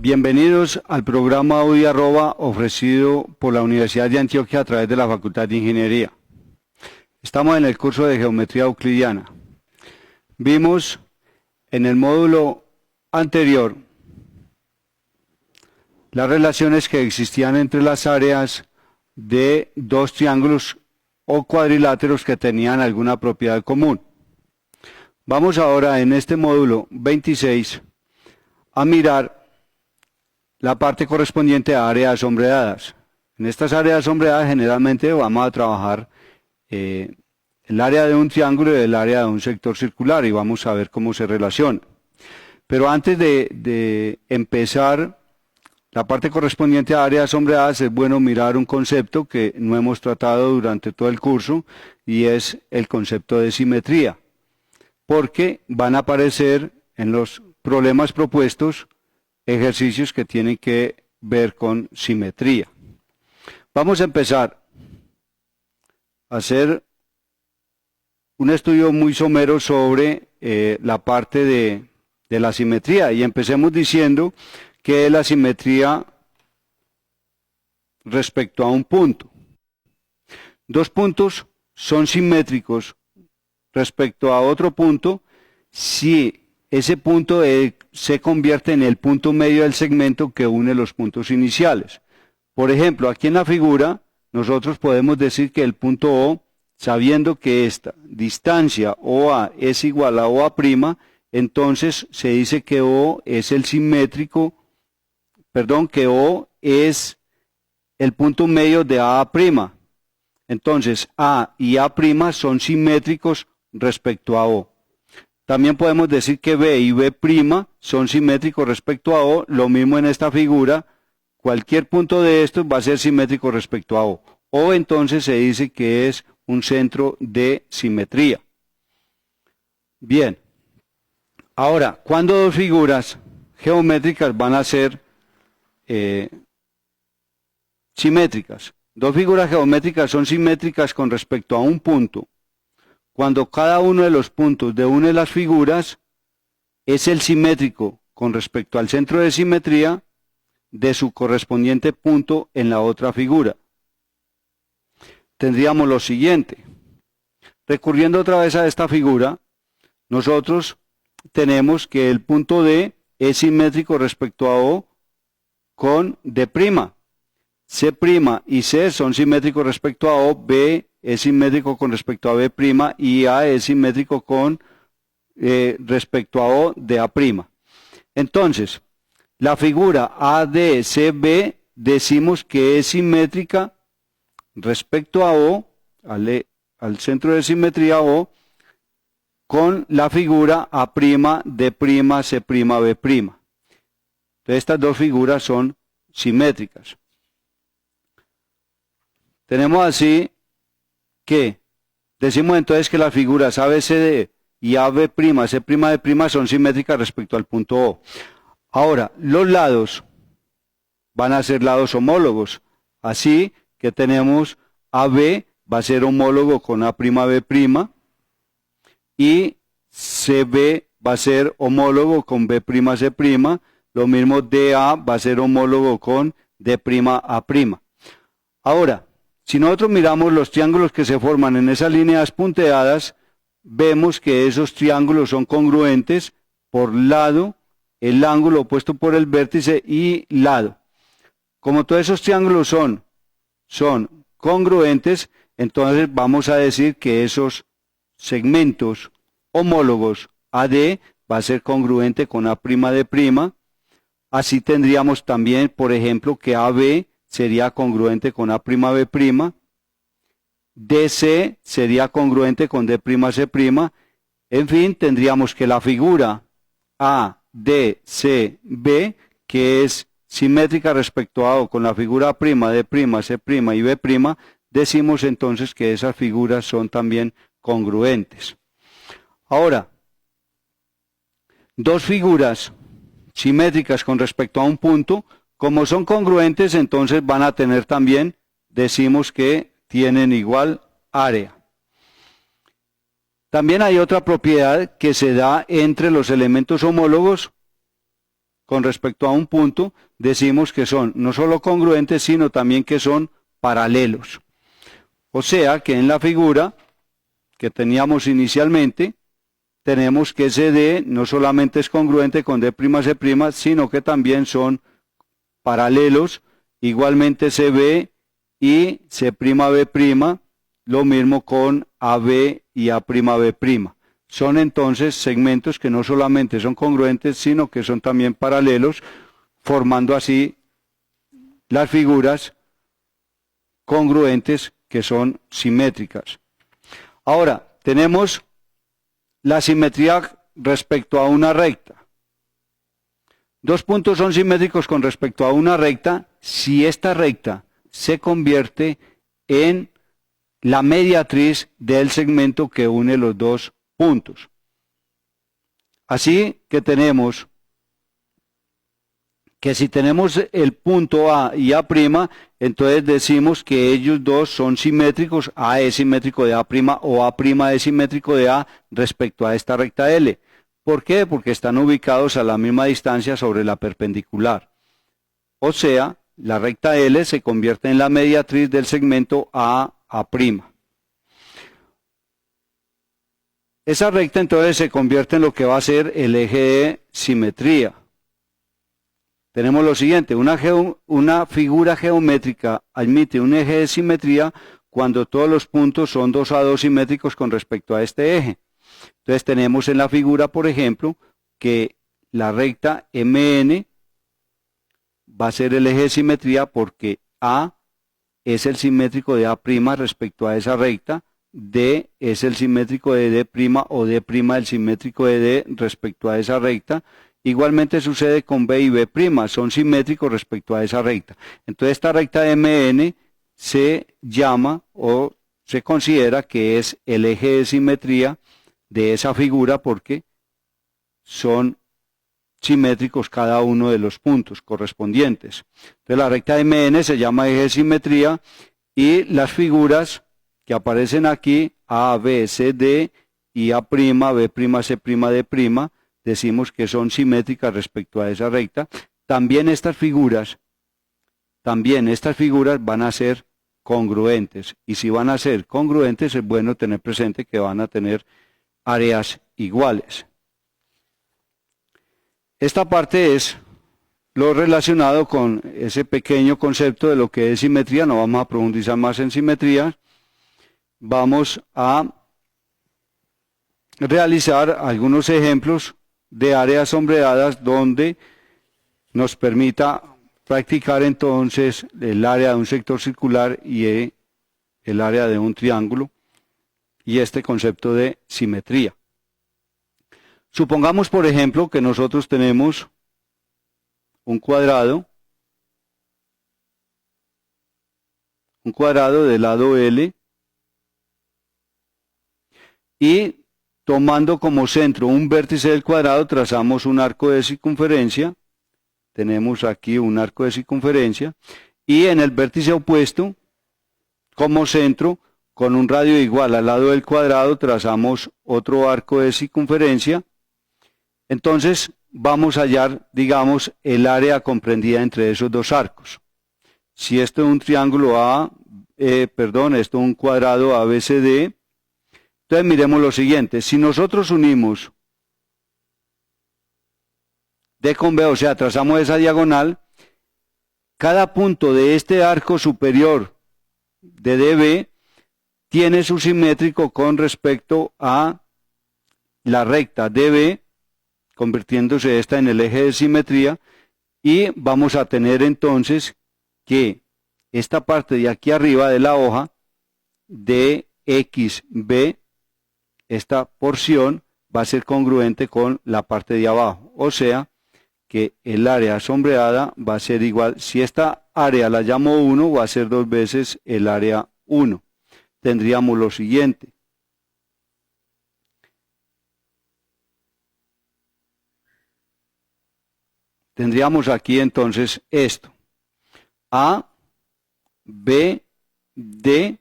Bienvenidos al programa Audio Arroba ofrecido por la Universidad de Antioquia a través de la Facultad de Ingeniería. Estamos en el curso de Geometría Euclidiana. Vimos en el módulo anterior las relaciones que existían entre las áreas de dos triángulos o cuadriláteros que tenían alguna propiedad común. Vamos ahora en este módulo 26 a mirar la parte correspondiente a áreas sombreadas. En estas áreas sombreadas generalmente vamos a trabajar el área de un triángulo y el área de un sector circular y vamos a ver cómo se relaciona. Pero antes de empezar la parte correspondiente a áreas sombreadas es bueno mirar un concepto que no hemos tratado durante todo el curso y es el concepto de simetría, porque van a aparecer en los problemas propuestos ejercicios que tienen que ver con simetría. Vamos a empezar a hacer un estudio muy somero sobre la parte de la simetría y empecemos diciendo que es la simetría respecto a un punto. Dos puntos son simétricos respecto a otro punto si ese punto se convierte en el punto medio del segmento que une los puntos iniciales. Por ejemplo, aquí en la figura nosotros podemos decir que el punto O, sabiendo que esta distancia OA es igual a OA', entonces se dice que O es que O es el punto medio de AA'. Entonces A y A' son simétricos respecto a O. También podemos decir que B y B' son simétricos respecto a O. Lo mismo en esta figura. Cualquier punto de estos va a ser simétrico respecto a O. O entonces se dice que es un centro de simetría. Bien. Ahora, ¿cuándo dos figuras geométricas van a ser simétricas? Dos figuras geométricas son simétricas con respecto a un punto cuando cada uno de los puntos de una de las figuras es el simétrico con respecto al centro de simetría de su correspondiente punto en la otra figura. Tendríamos lo siguiente. Recurriendo otra vez a esta figura, nosotros tenemos que el punto D es simétrico respecto a O con D'. C' y C son simétricos respecto a O, B es simétrico con respecto a B' y A es simétrico con respecto a O de A'. Entonces, la figura ADCB decimos que es simétrica respecto a O, al centro de simetría O, con la figura A'D', C', B'. Entonces, estas dos figuras son simétricas. Tenemos así que decimos entonces que las figuras ABCD y AB', C'D' son simétricas respecto al punto O. Ahora, los lados van a ser lados homólogos. Así que tenemos AB va a ser homólogo con A'B' y CB va a ser homólogo con B'C'. Lo mismo DA va a ser homólogo con D'A'. Ahora, si nosotros miramos los triángulos que se forman en esas líneas punteadas, vemos que esos triángulos son congruentes por lado, el ángulo opuesto por el vértice y lado. Como todos esos triángulos son congruentes, entonces vamos a decir que esos segmentos homólogos AD va a ser congruente con A'D'. Así tendríamos también, por ejemplo, que AB sería congruente con A'B', DC sería congruente con D'C', en fin, tendríamos que la figura ADCB, que es simétrica respecto a O con la figura A'D', C' y B', decimos entonces que esas figuras son también congruentes. Ahora, dos figuras simétricas con respecto a un punto, como son congruentes, entonces van a tener también, decimos que tienen igual área. También hay otra propiedad que se da entre los elementos homólogos con respecto a un punto, decimos que son no solo congruentes, sino también que son paralelos. O sea que en la figura que teníamos inicialmente, tenemos que CD no solamente es congruente con D'C', sino que también son paralelos, igualmente CB y C'B', lo mismo con AB y A'B'. Son entonces segmentos que no solamente son congruentes, sino que son también paralelos, formando así las figuras congruentes que son simétricas. Ahora, tenemos la simetría respecto a una recta. Dos puntos son simétricos con respecto a una recta si esta recta se convierte en la mediatriz del segmento que une los dos puntos. Así que tenemos que si tenemos el punto A y A', entonces decimos que ellos dos son simétricos, A es simétrico de A' o A' es simétrico de A respecto a esta recta L. ¿Por qué? Porque están ubicados a la misma distancia sobre la perpendicular. O sea, la recta L se convierte en la mediatriz del segmento A'. Esa recta entonces se convierte en lo que va a ser el eje de simetría. Tenemos lo siguiente, una figura geométrica admite un eje de simetría cuando todos los puntos son 2 a 2 simétricos con respecto a este eje. Entonces tenemos en la figura, por ejemplo, que la recta MN va a ser el eje de simetría porque A es el simétrico de A' respecto a esa recta, D es el simétrico de D' o D' el simétrico de D respecto a esa recta. Igualmente sucede con B y B', son simétricos respecto a esa recta. Entonces esta recta de MN se llama o se considera que es el eje de simetría de esa figura porque son simétricos cada uno de los puntos correspondientes. Entonces la recta de MN se llama eje de simetría y las figuras que aparecen aquí, A, B, C, D y A', B', C', D', decimos que son simétricas respecto a esa recta. También estas figuras van a ser congruentes. Y si van a ser congruentes, es bueno tener presente que van a tener áreas iguales. Esta parte es lo relacionado con ese pequeño concepto de lo que es simetría. No vamos a profundizar más en simetría. Vamos a realizar algunos ejemplos de áreas sombreadas donde nos permita practicar entonces el área de un sector circular y el área de un triángulo y este concepto de simetría. Supongamos, por ejemplo, que nosotros tenemos un cuadrado del lado L y tomando como centro un vértice del cuadrado, trazamos un arco de circunferencia. Tenemos aquí un arco de circunferencia. Y en el vértice opuesto, como centro, con un radio igual al lado del cuadrado, trazamos otro arco de circunferencia. Entonces, vamos a hallar, digamos, el área comprendida entre esos dos arcos. Si esto es un triángulo esto es un cuadrado ABCD, entonces miremos lo siguiente, si nosotros unimos D con B, o sea, trazamos esa diagonal, cada punto de este arco superior de DB tiene su simétrico con respecto a la recta DB, convirtiéndose esta en el eje de simetría, y vamos a tener entonces que esta parte de aquí arriba de la hoja, DXB, esta porción va a ser congruente con la parte de abajo, o sea que el área sombreada va a ser igual, si esta área la llamo 1, va a ser 2 veces el área 1. Tendríamos lo siguiente. Tendríamos aquí entonces esto. A, B, D,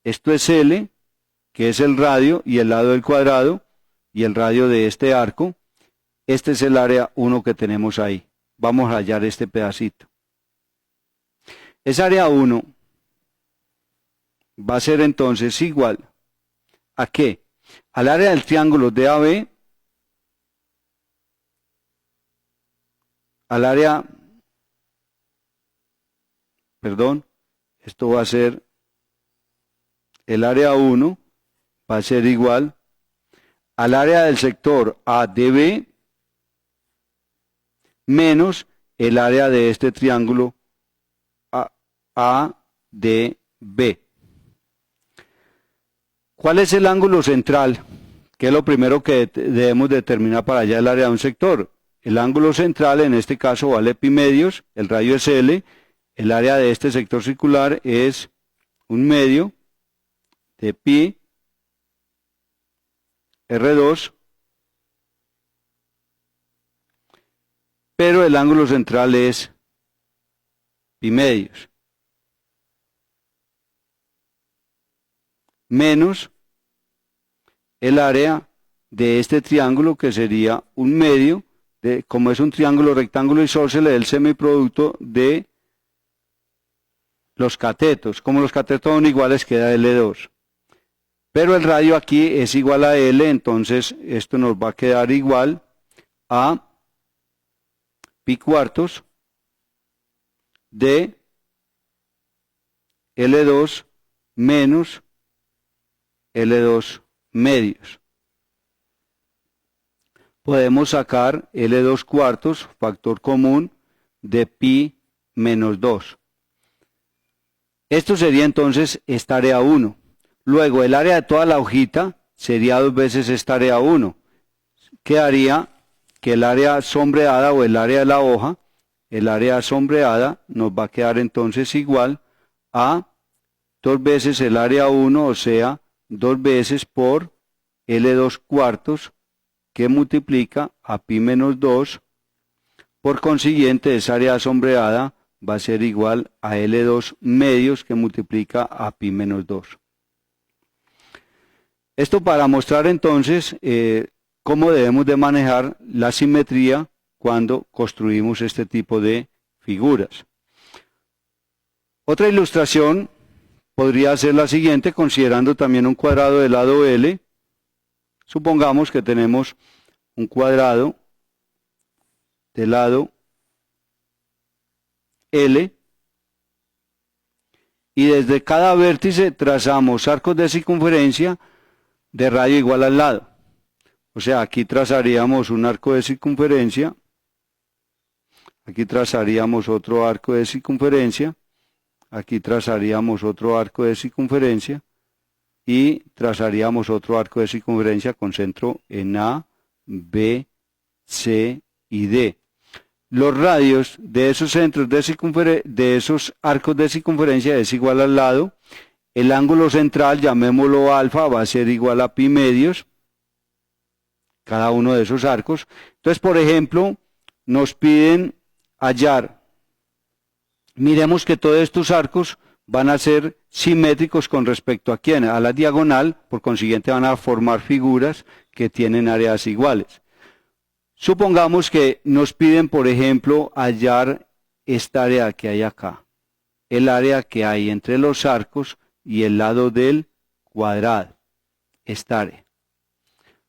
esto es L, que es el radio y el lado del cuadrado y el radio de este arco. Este es el área 1 que tenemos ahí. Vamos a hallar este pedacito. Esa área 1 va a ser entonces igual ¿a qué? Al área del triángulo DAB, al área, esto va a ser, el área 1 va a ser igual al área del sector ADB menos el área de este triángulo ADB. ¿Cuál es el ángulo central? Que es lo primero que debemos determinar para hallar el área de un sector. El ángulo central en este caso vale pi medios, el radio es L, el área de este sector circular es 1/2 de pi R2, pero el ángulo central es pi medios menos el área de este triángulo que sería 1/2 de, como es un triángulo rectángulo isósceles, el semiproducto de los catetos. Como los catetos son iguales queda L2. Pero el radio aquí es igual a L, entonces esto nos va a quedar igual a pi cuartos de L2 menos L2 medios. Podemos sacar L2 cuartos, factor común, de pi menos 2. Esto sería entonces esta área 1. Luego el área de toda la hojita sería 2 veces esta área 1. Quedaría que el área sombreada o el área de la hoja, el área sombreada nos va a quedar entonces igual a 2 veces el área 1, o sea, 2 veces por L2 cuartos, que multiplica a pi menos 2. Por consiguiente, esa área sombreada va a ser igual a L2 medios, que multiplica a pi menos 2. Esto para mostrar entonces cómo debemos de manejar la simetría cuando construimos este tipo de figuras. Otra ilustración podría ser la siguiente, considerando también un cuadrado de lado L. Supongamos que tenemos un cuadrado de lado L y desde cada vértice trazamos arcos de circunferencia de radio igual al lado. O sea, aquí trazaríamos un arco de circunferencia, aquí trazaríamos otro arco de circunferencia, aquí trazaríamos otro arco de circunferencia y trazaríamos otro arco de circunferencia con centro en A, B, C y D. Los radios de esos centros de esos arcos de circunferencia es igual al lado. El ángulo central, llamémoslo alfa, va a ser igual a pi medios, cada uno de esos arcos. Entonces, por ejemplo, nos piden hallar. Miremos que todos estos arcos van a ser simétricos con respecto a quién, a la diagonal, por consiguiente van a formar figuras que tienen áreas iguales. Supongamos que nos piden, por ejemplo, hallar esta área que hay acá, el área que hay entre los arcos y el lado del cuadrado, esta área.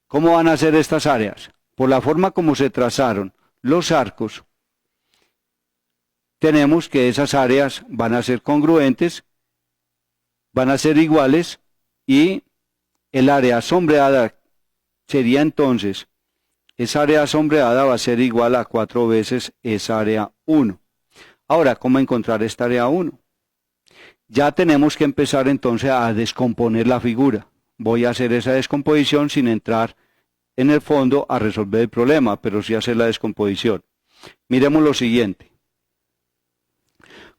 ¿Cómo van a ser estas áreas? Por la forma como se trazaron los arcos, tenemos que esas áreas van a ser congruentes, van a ser iguales y el área sombreada sería entonces, esa área sombreada va a ser igual a 4 veces esa área 1. Ahora, ¿cómo encontrar esta área 1? Ya tenemos que empezar entonces a descomponer la figura. Voy a hacer esa descomposición sin entrar en el fondo a resolver el problema, pero sí hacer la descomposición. Miremos lo siguiente.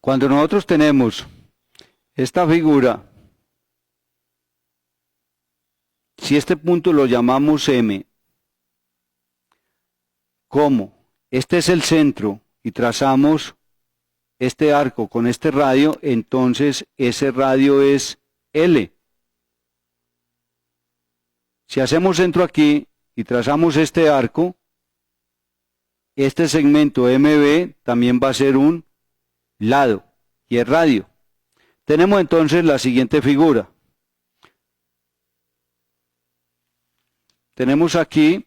Cuando nosotros tenemos esta figura, si este punto lo llamamos M, como este es el centro y trazamos este arco con este radio, entonces ese radio es L. Si hacemos centro aquí y trazamos este arco, este segmento MB también va a ser un lado y es radio. Tenemos entonces la siguiente figura. Tenemos aquí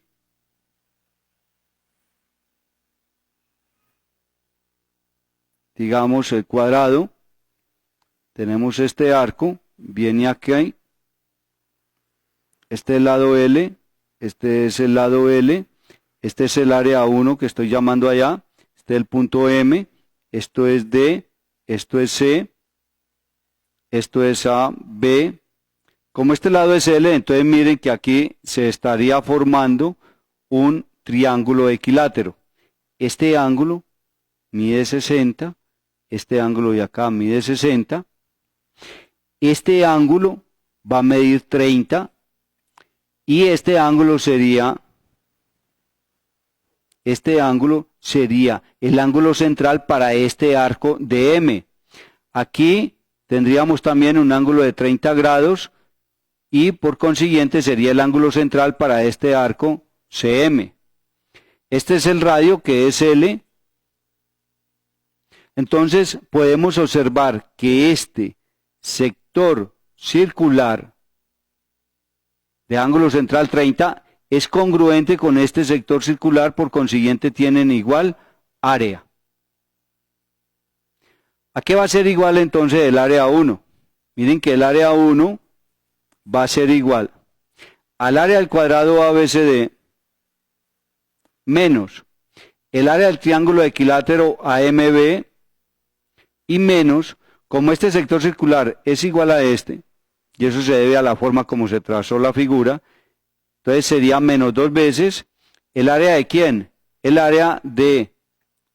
digamos el cuadrado, tenemos este arco, viene aquí, este es el lado L, este es el lado L, este es el área 1 que estoy llamando allá, este es el punto M, esto es D, esto es C, esto es A, B. Como este lado es L, entonces miren que aquí se estaría formando un triángulo equilátero. Este ángulo mide 60, este ángulo de acá mide 60, este ángulo va a medir 30 y este ángulo sería el ángulo central para este arco de M. Aquí tendríamos también un ángulo de 30 grados y por consiguiente sería el ángulo central para este arco CM. Este es el radio que es L. Entonces podemos observar que este sector circular de ángulo central 30 es congruente con este sector circular, por consiguiente tienen igual área. ¿A qué va a ser igual entonces el área 1? Miren que el área 1 va a ser igual al área del cuadrado ABCD menos el área del triángulo equilátero AMB y menos, como este sector circular es igual a este, y eso se debe a la forma como se trazó la figura, entonces sería menos 2 veces el área de ¿quién? El área de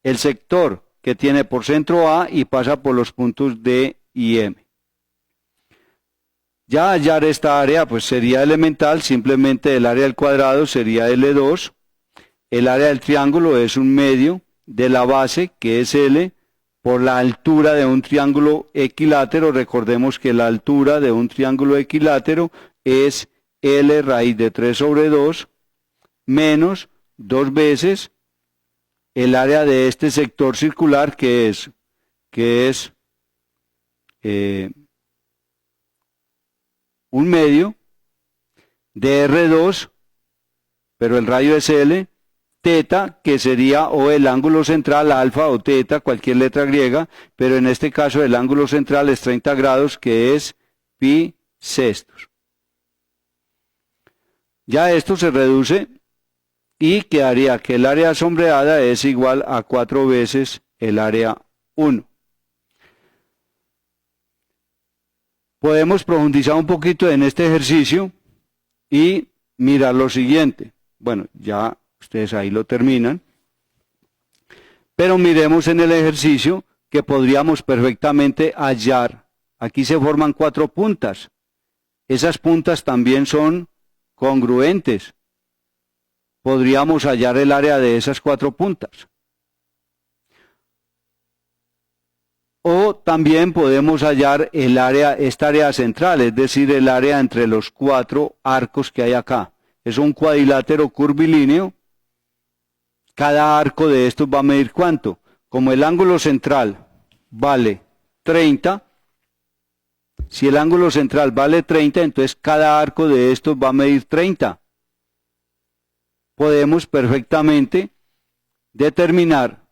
el sector que tiene por centro A y pasa por los puntos D y M. Ya hallar esta área pues sería elemental, simplemente el área del cuadrado sería L2, el área del triángulo es un medio de la base que es L por la altura de un triángulo equilátero. Recordemos que la altura de un triángulo equilátero es L raíz de 3 sobre 2 menos 2 veces el área de este sector circular que es un medio de R2, pero el radio es L, teta, que sería o el ángulo central, alfa o teta, cualquier letra griega, pero en este caso el ángulo central es 30 grados, que es pi sextos. Ya esto se reduce y quedaría que el área sombreada es igual a 4 veces el área 1. Podemos profundizar un poquito en este ejercicio y mirar lo siguiente. Bueno, ya ustedes ahí lo terminan. Pero miremos en el ejercicio que podríamos perfectamente hallar. Aquí se forman 4 puntas. Esas puntas también son congruentes. Podríamos hallar el área de esas 4 puntas. O también podemos hallar el área, esta área central, es decir, el área entre los 4 arcos que hay acá. Es un cuadrilátero curvilíneo. Cada arco de estos va a medir ¿cuánto? Como el ángulo central vale 30, si el ángulo central vale 30, entonces cada arco de estos va a medir 30. Podemos perfectamente determinar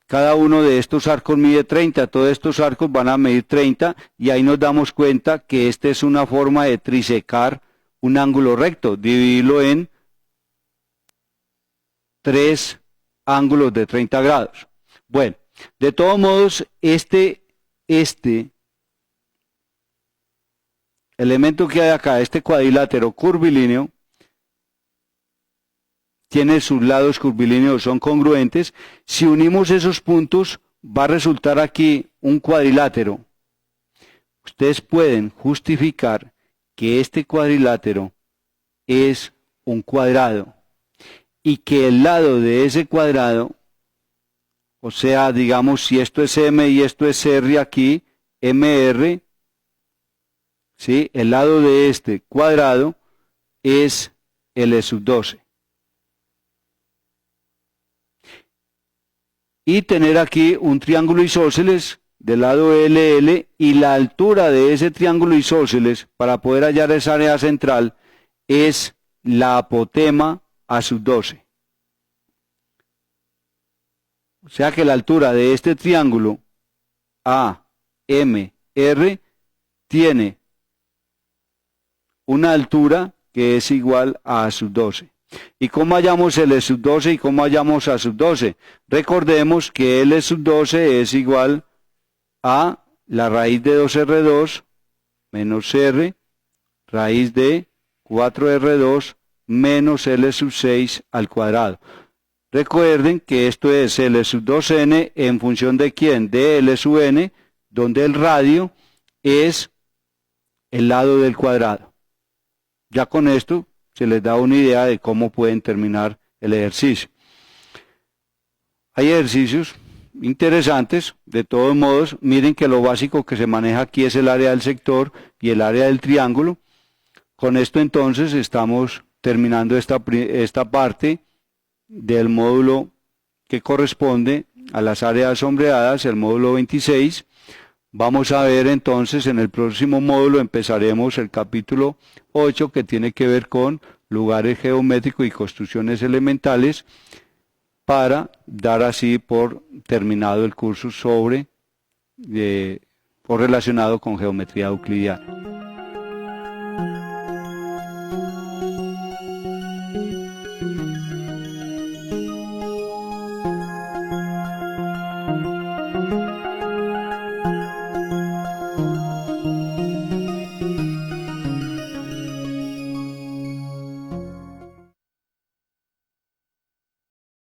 cada uno de estos arcos mide 30, todos estos arcos van a medir 30 y ahí nos damos cuenta que esta es una forma de trisecar un ángulo recto, dividirlo en 3 ángulos de 30 grados. Bueno, de todos modos, este elemento que hay acá, este cuadrilátero curvilíneo, tiene sus lados curvilíneos, son congruentes. Si unimos esos puntos, va a resultar aquí un cuadrilátero. Ustedes pueden justificar que este cuadrilátero es un cuadrado y que el lado de ese cuadrado, o sea, digamos, si esto es M y esto es R aquí, MR, ¿sí? El lado de este cuadrado es L sub 12. y tener aquí un triángulo isósceles del lado LL, y la altura de ese triángulo isósceles para poder hallar esa área central es la apotema A sub 12. O sea que la altura de este triángulo AMR tiene una altura que es igual a A sub 12. ¿Y cómo hallamos L sub 12 y cómo hallamos A sub 12? Recordemos que L sub 12 es igual a la raíz de 2R2 menos R, raíz de 4R2 menos L sub 6 al cuadrado. Recuerden que esto es L sub 2N en función de ¿quién? De L sub N, donde el radio es el lado del cuadrado. Ya con esto se les da una idea de cómo pueden terminar el ejercicio. Hay ejercicios interesantes, de todos modos, miren que lo básico que se maneja aquí es el área del sector y el área del triángulo. Con esto entonces estamos terminando esta parte del módulo que corresponde a las áreas sombreadas, el módulo 26. Vamos a ver entonces en el próximo módulo, empezaremos el capítulo 8 que tiene que ver con lugares geométricos y construcciones elementales, para dar así por terminado el curso sobre o relacionado con geometría euclidiana.